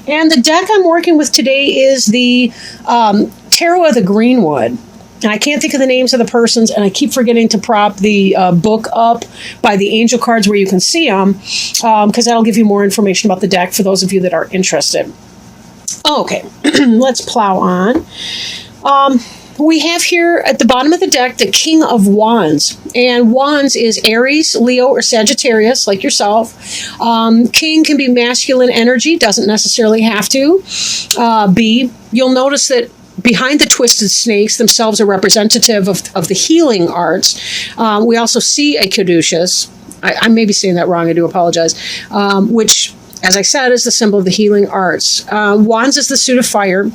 And the deck I'm working with today is the Tarot of the Greenwood. And I can't think of the names of the persons, and I keep forgetting to prop the book up by the angel cards where you can see them, because that'll give you more information about the deck for those of you that are interested. Okay, let's plow on. We have here at the bottom of the deck the King of Wands. And Wands is Aries, Leo, or Sagittarius, like yourself. King can be masculine energy, doesn't necessarily have to be. You'll notice that behind the twisted snakes themselves are representative of the healing arts. We also see a caduceus. I may be saying that wrong, I do apologize, which, as I said, is the symbol of the healing arts. Wands is the suit of fire.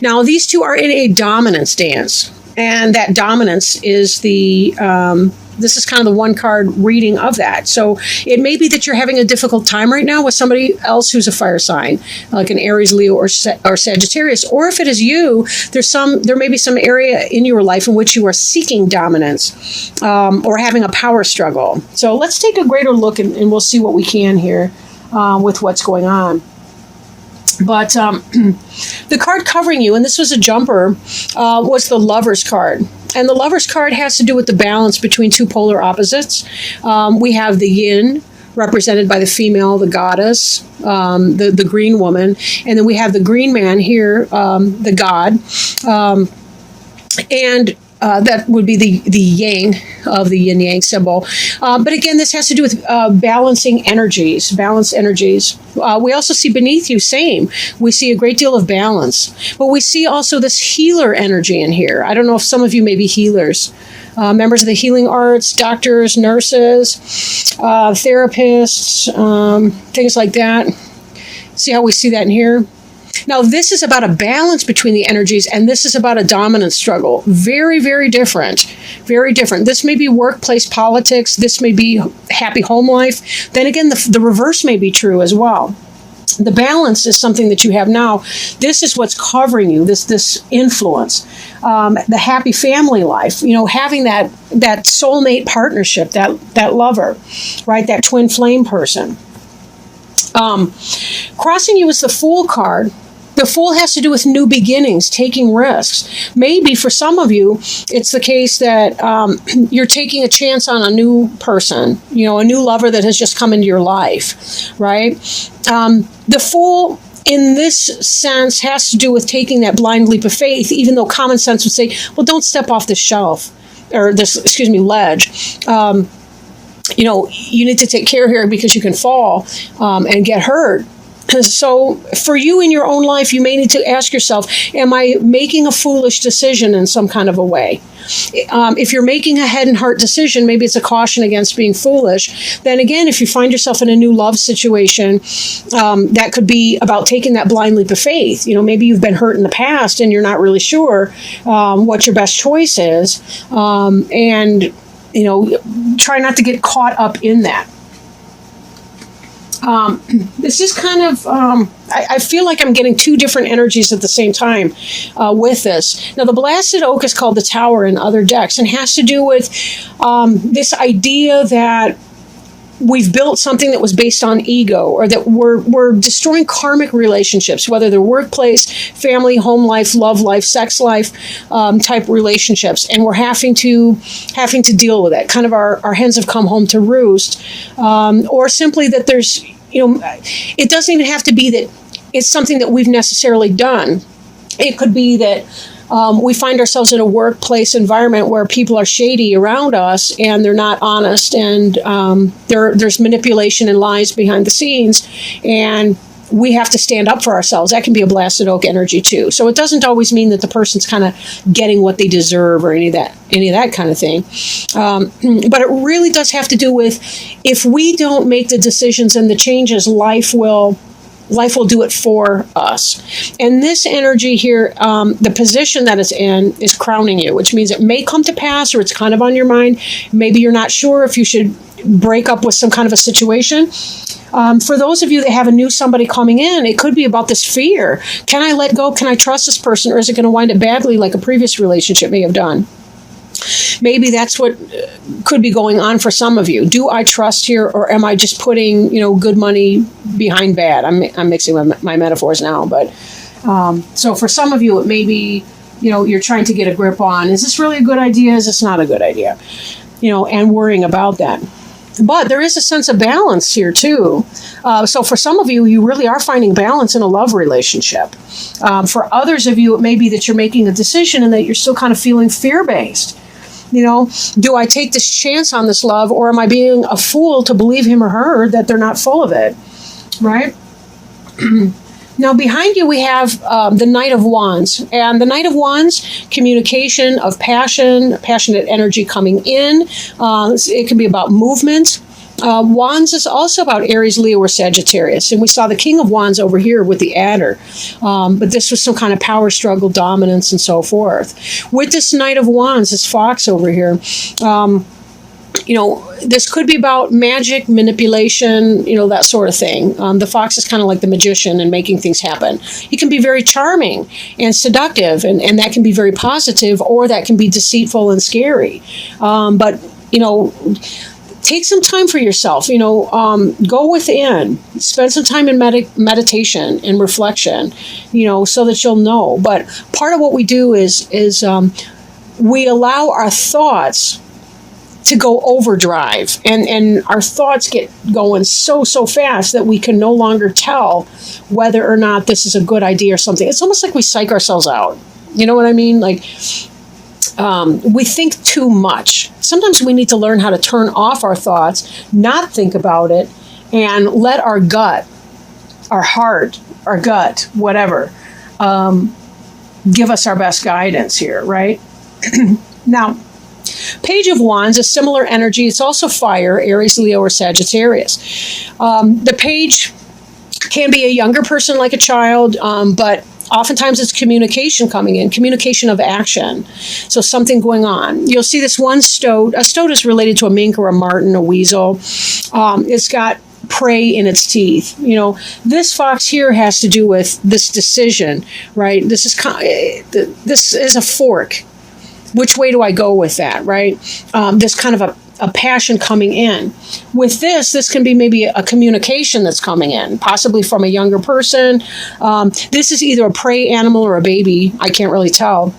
Now, these two are in a dominance dance, and that dominance is this is kind of the one card reading of that. So it may be that you're having a difficult time right now with somebody else who's a fire sign, like an Aries, Leo, or Sagittarius. Or if it is you, there may be some area in your life in which you are seeking dominance or having a power struggle. So let's take a greater look, and we'll see what we can here with what's going on. But the card covering you, and this was a jumper, was the Lover's card. And the Lover's card has to do with the balance between two polar opposites. We have the yin, represented by the female, the goddess, the green woman. And then we have the green man here, the god. And that would be the yang of the yin yang symbol. But again, this has to do with balancing energies, balanced energies. We also see beneath you, same. We see a great deal of balance. But we see also this healer energy in here. I don't know if some of you may be healers. Members of the healing arts, doctors, nurses, therapists, things like that. See how we see that in here? Now, this is about a balance between the energies, and this is about a dominance struggle. Very, very different. Very different. This may be workplace politics. This may be happy home life. Then again, the reverse may be true as well. The balance is something that you have now. This is what's covering you, this influence. The happy family life, having that soulmate partnership, that lover, right? That twin flame person. Crossing you is the Fool card. The Fool has to do with new beginnings, taking risks. Maybe for some of you, it's the case that you're taking a chance on a new person, a new lover that has just come into your life, right? The Fool, in this sense, has to do with taking that blind leap of faith, even though common sense would say, well, don't step off this shelf, or ledge. You need to take care here because you can fall and get hurt. So for you in your own life, you may need to ask yourself, am I making a foolish decision in some kind of a way? If you're making a head and heart decision, maybe it's a caution against being foolish. Then again, if you find yourself in a new love situation, that could be about taking that blind leap of faith. Maybe you've been hurt in the past and you're not really sure what your best choice is. And try not to get caught up in that. This is kind of, I feel like I'm getting two different energies at the same time with this. Now, the Blasted Oak is called the Tower in other decks and has to do with this idea that we've built something that was based on ego, or that we're destroying karmic relationships, whether they're workplace, family, home life, love life, sex life type relationships, and we're having to deal with it. Kind of our hens have come home to roost, or simply that there's, it doesn't even have to be that it's something that we've necessarily done. It could be that we find ourselves in a workplace environment where people are shady around us and they're not honest, and there's manipulation and lies behind the scenes, and we have to stand up for ourselves. That can be a Blasted Oak energy too. So it doesn't always mean that the person's kind of getting what they deserve or any of that kind of thing. But it really does have to do with, if we don't make the decisions and the changes, life will do it for us. And this energy here, the position that it's in is crowning you, which means it may come to pass, or it's kind of on your mind. Maybe you're not sure if you should break up with some kind of a situation. For those of you that have a new somebody coming in, it could be about this fear. Can I let go? Can I trust this person? Or is it going to wind up badly like a previous relationship may have done? Maybe that's what could be going on for some of you. Do I trust here, or am I just putting, good money behind bad? I'm mixing my metaphors now, but so for some of you, it may be, you're trying to get a grip on, is this really a good idea? Is this not a good idea? And worrying about that. But there is a sense of balance here too. So for some of you, you really are finding balance in a love relationship. For others of you, it may be that you're making a decision and that you're still kind of feeling fear-based. Do I take this chance on this love, or am I being a fool to believe him or her that they're not full of it? Right? Now, behind you, we have the Knight of Wands. And the Knight of Wands, communication of passion, passionate energy coming in. It can be about movement. Wands is also about Aries, Leo, or Sagittarius. And we saw the King of Wands over here with the adder. But this was some kind of power struggle, dominance, and so forth. With this Knight of Wands, this fox over here, this could be about magic, manipulation, that sort of thing. The fox is kind of like the magician and making things happen. He can be very charming and seductive, and that can be very positive, or that can be deceitful and scary. But take some time for yourself, go within, spend some time in meditation and reflection, so that you'll know. But part of what we do is we allow our thoughts to go overdrive, and our thoughts get going so fast that we can no longer tell whether or not this is a good idea or something. It's almost like we psych ourselves out. You know what I mean? Like, we think too much. Sometimes we need to learn how to turn off our thoughts, not think about it, and let our gut, our heart, our gut, whatever, give us our best guidance here, right? Now, Page of Wands is similar energy. It's also fire, Aries, Leo, or Sagittarius. The page can be a younger person, like a child, but oftentimes it's communication coming in, communication of action. So something going on. You'll see this one stoat. A stoat is related to a mink or a marten, a weasel. It's got prey in its teeth. This fox here has to do with this decision, right? This is a fork. Which way do I go with that, right? This kind of a passion coming in. With this can be maybe a communication that's coming in, possibly from a younger person. This is either a prey animal or a baby. I can't really tell.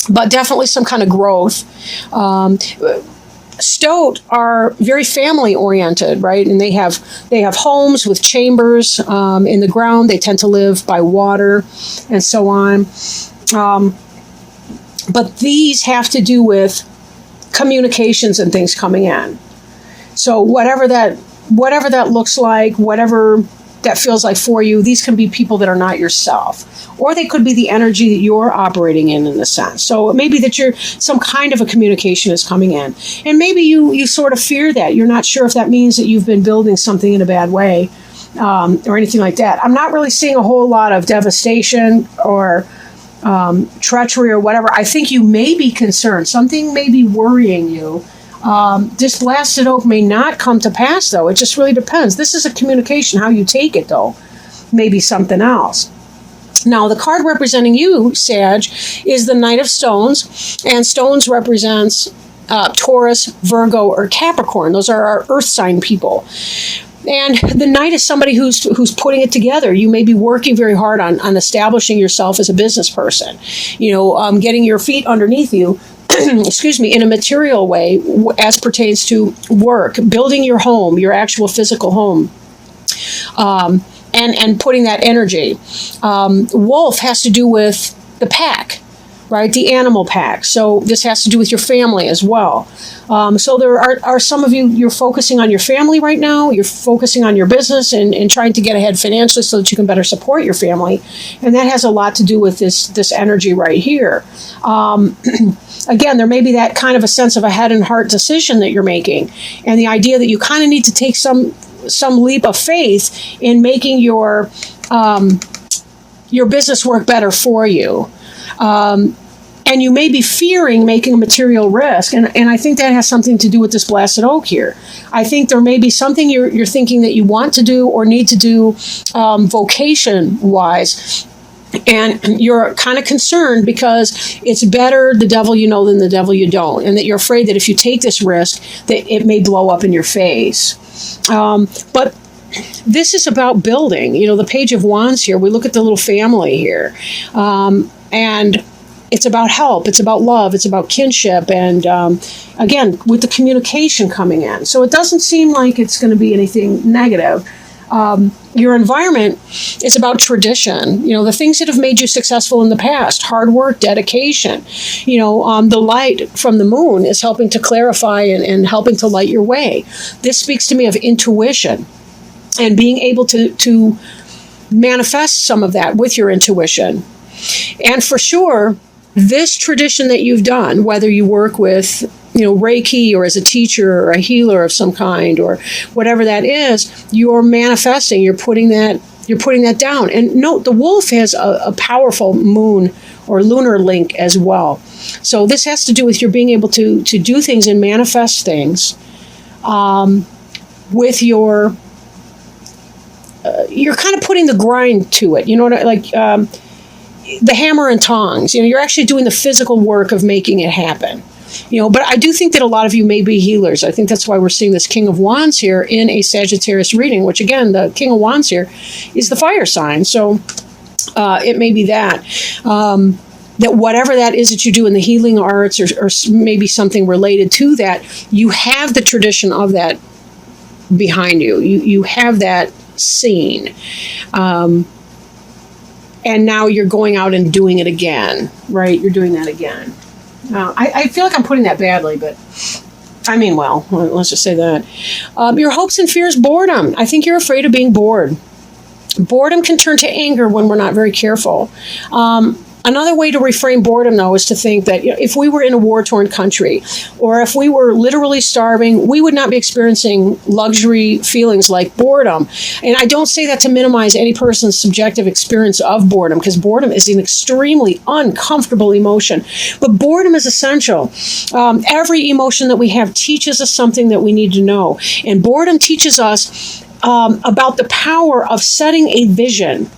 But definitely some kind of growth. Stoat are very family oriented, right? And they have homes with chambers in the ground. They tend to live by water and so on. But these have to do with communications and things coming in. So whatever that looks like, whatever that feels like for you, these can be people that are not yourself. Or they could be the energy that you're operating in a sense. So it may be that some kind of a communication is coming in. And maybe you sort of fear that. You're not sure if that means that you've been building something in a bad way or anything like that. I'm not really seeing a whole lot of devastation or treachery or whatever. I think you may be concerned. Something may be worrying you. This blasted oak may not come to pass, though. It just really depends. This is a communication. How you take it, though, maybe something else. Now, the card representing you, Sag, is the Knight of Stones, and stones represents Taurus, Virgo, or Capricorn. Those are our earth sign people. And the Knight is somebody who's putting it together. You may be working very hard on establishing yourself as a business person, getting your feet underneath you, excuse me, in a material way as pertains to work, building your home, your actual physical home, and putting that energy. Wolf has to do with the pack, right? The animal pack. So this has to do with your family as well. So there are some of you, you're focusing on your family right now. You're focusing on your business and trying to get ahead financially so that you can better support your family. And that has a lot to do with this energy right here. Again, there may be that kind of a sense of a head and heart decision that you're making. And the idea that you kind of need to take some leap of faith in making your business work better for you. And you may be fearing making a material risk. And I think that has something to do with this blasted oak here. I think there may be something you're thinking that you want to do or need to do vocation-wise And you're kind of concerned because it's better the devil you know than the devil you don't. And that you're afraid that if you take this risk, that it may blow up in your face. But this is about building. The Page of Wands here, we look at the little family here. And it's about help. It's about love. It's about kinship. And again, with the communication coming in. So it doesn't seem like it's going to be anything negative. Your environment is about tradition, the things that have made you successful in the past, hard work, dedication. The light from the moon is helping to clarify and helping to light your way. This speaks to me of intuition and being able to manifest some of that with your intuition. And for sure, this tradition that you've done, whether you work with Reiki or as a teacher or a healer of some kind or whatever that is, you're manifesting, you're putting that down. And note, the wolf has a powerful moon or lunar link as well. So this has to do with your being able to do things and manifest things with you're kind of putting the grind to it. The hammer and tongs, you're actually doing the physical work of making it happen. But I do think that a lot of you may be healers. I think that's why we're seeing this King of Wands here in a Sagittarius reading, which again, the King of Wands here is the fire sign. So it may be that whatever that is that you do in the healing arts or maybe something related to that, you have the tradition of that behind you. You have that seen. And now you're going out and doing it again, right? You're doing that again. I feel like I'm putting that badly, but I mean, well, let's just say that. Your hopes and fears, boredom. I think you're afraid of being bored. Boredom can turn to anger when we're not very careful. Another way to reframe boredom, though, is to think that if we were in a war-torn country or if we were literally starving, we would not be experiencing luxury feelings like boredom. And I don't say that to minimize any person's subjective experience of boredom, because boredom is an extremely uncomfortable emotion. But boredom is essential. Every emotion that we have teaches us something that we need to know. And boredom teaches us about the power of setting a vision.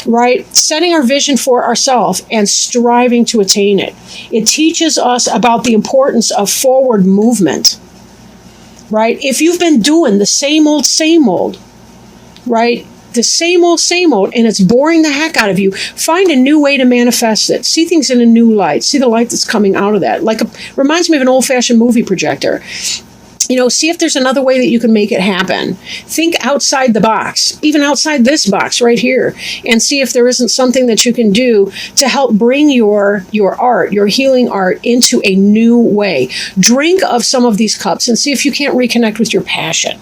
Right? Setting our vision for ourselves and striving to attain it. It teaches us about the importance of forward movement. Right? If you've been doing the same old, right? The same old, and it's boring the heck out of you, find a new way to manifest it. See things in a new light. See the light that's coming out of that. Reminds me of an old-fashioned movie projector. See if there's another way that you can make it happen. Think outside the box, even outside this box right here, and see if there isn't something that you can do to help bring your art, your healing art, into a new way. Drink of some of these cups and see if you can't reconnect with your passion.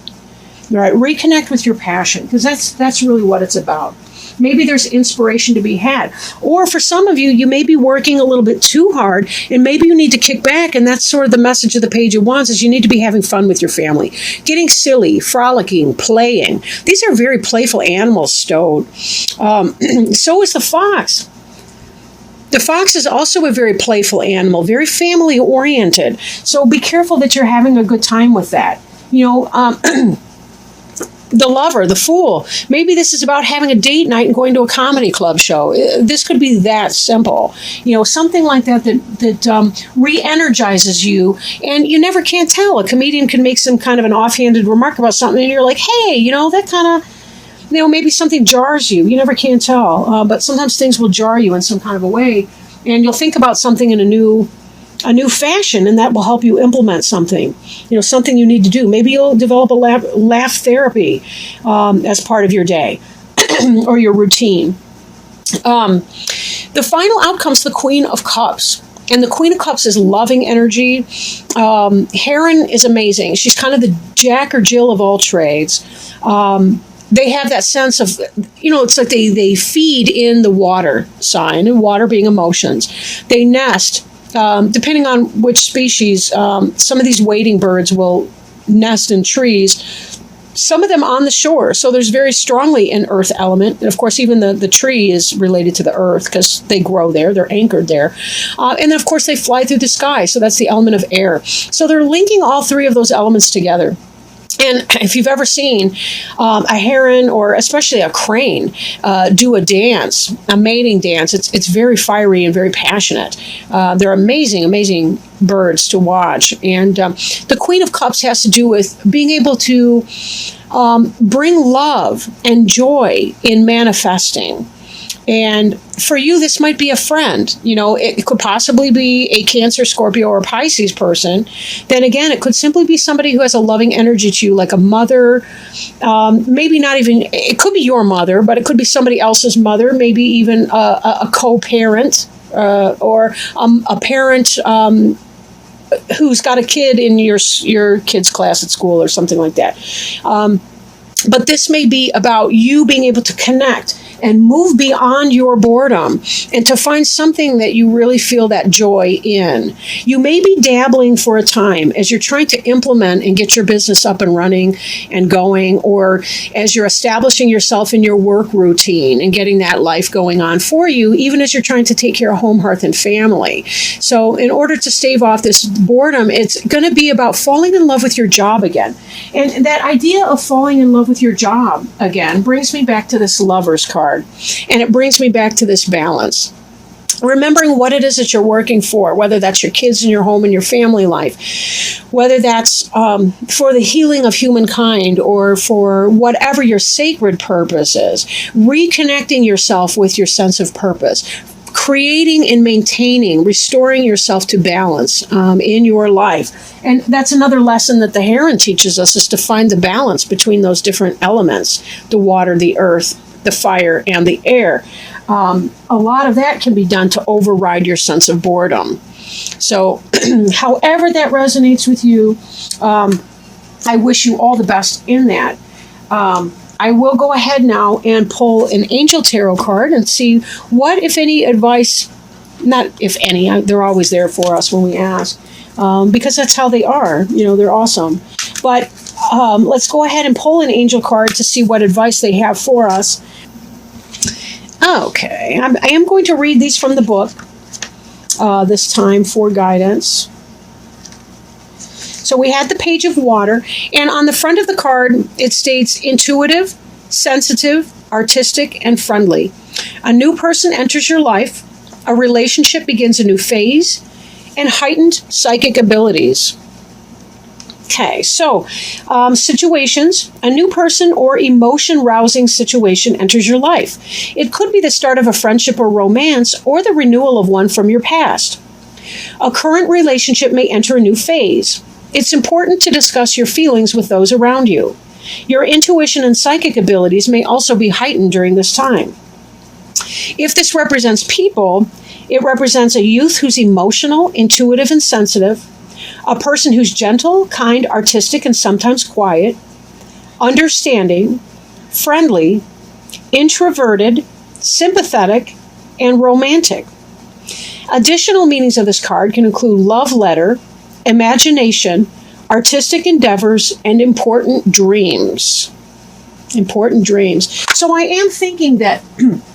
All right, reconnect with your passion, because that's really what it's about. Maybe there's inspiration to be had. Or for some of you, you may be working a little bit too hard, and maybe you need to kick back, and that's sort of the message of the Page of Wands, is you need to be having fun with your family. Getting silly, frolicking, playing. These are very playful animals, Stowed. So is the fox. The fox is also a very playful animal, very family-oriented. So be careful that you're having a good time with that. The lover, the fool. Maybe this is about having a date night and going to a comedy club show. This could be that simple. Something like that re-energizes you, and you never can tell. A comedian can make some kind of an offhanded remark about something, and you're like, hey, that kind of, maybe something jars you. You never can tell. But sometimes things will jar you in some kind of a way, and you'll think about something in a new fashion, and that will help you implement something, something you need to do. Maybe you'll develop a laugh therapy as part of your day or your routine. The final outcome is the Queen of Cups. And the Queen of Cups is loving energy. Heron is amazing. She's kind of the Jack or Jill of all trades. They have that sense of, it's like they feed in the water sign, and water being emotions. They nest. Depending on which species, some of these wading birds will nest in trees, some of them on the shore. So there's very strongly an earth element. And of course, even the tree is related to the earth because they grow there. They're anchored there. And then, of course, they fly through the sky. So that's the element of air. So they're linking all three of those elements together. And if you've ever seen a heron or especially a crane do a dance, a mating dance, it's very fiery and very passionate. They're amazing, amazing birds to watch. And the Queen of Cups has to do with being able to bring love and joy in manifesting. And for you, this might be a friend. You know, it could possibly be a Cancer, Scorpio, or Pisces person. Then again, it could simply be somebody who has a loving energy to you, like a mother. Maybe not even, it could be your mother, but it could be somebody else's mother, maybe even a co-parent or a parent who's got a kid in your kid's class at school or something like that. But this may be about you being able to connect and move beyond your boredom and to find something that you really feel that joy in. You may be dabbling for a time as you're trying to implement and get your business up and running and going, or as you're establishing yourself in your work routine and getting that life going on for you, even as you're trying to take care of home, hearth, and family. So in order to stave off this boredom, it's going to be about falling in love with your job again. And that idea of falling in love with your job again brings me back to this Lover's card. And it brings me back to this balance. Remembering what it is that you're working for, whether that's your kids and your home and your family life, whether that's for the healing of humankind or for whatever your sacred purpose is, reconnecting yourself with your sense of purpose, creating and maintaining, restoring yourself to balance in your life. And that's another lesson that the heron teaches us, is to find the balance between those different elements, the water, the earth, the fire, and the air. A lot of that can be done to override your sense of boredom. So however that resonates with you, I wish you all the best in that. I will go ahead now and pull an angel tarot card and see what, if any, advice, not if any, they're always there for us when we ask, because that's how they are. You know, they're awesome. But let's go ahead and pull an angel card to see what advice they have for us. Okay, I am going to read these from the book this time for guidance. So we had the Page of Water, and on the front of the card, it states intuitive, sensitive, artistic, and friendly. A new person enters your life, a relationship begins a new phase, and heightened psychic abilities. Okay, so situations, a new person or emotion-rousing situation enters your life. It could be the start of a friendship or romance, or the renewal of one from your past. A current relationship may enter a new phase. It's important to discuss your feelings with those around you. Your intuition and psychic abilities may also be heightened during this time. If this represents people, it represents a youth who's emotional, intuitive, and sensitive, a person who's gentle, kind, artistic, and sometimes quiet, understanding, friendly, introverted, sympathetic, and romantic. Additional meanings of this card can include love letter, imagination, artistic endeavors, and important dreams. Important dreams. So I am thinking that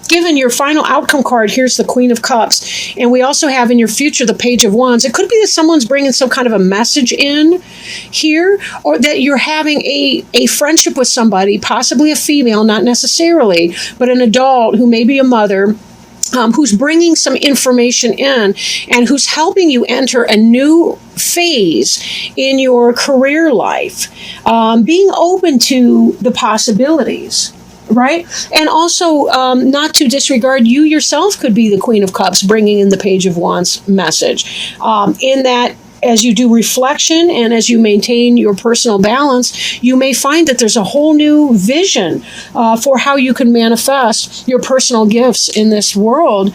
given your final outcome card, here's the Queen of Cups, and we also have in your future the Page of Wands, it could be that someone's bringing some kind of a message in here, or that you're having a friendship with somebody, possibly a female, not necessarily, but an adult who may be a mother, who's bringing some information in and who's helping you enter a new phase in your career life, being open to the possibilities, right? And also not to disregard, you yourself could be the Queen of Cups bringing in the Page of Wands message, in that as you do reflection and as you maintain your personal balance, you may find that there's a whole new vision for how you can manifest your personal gifts in this world.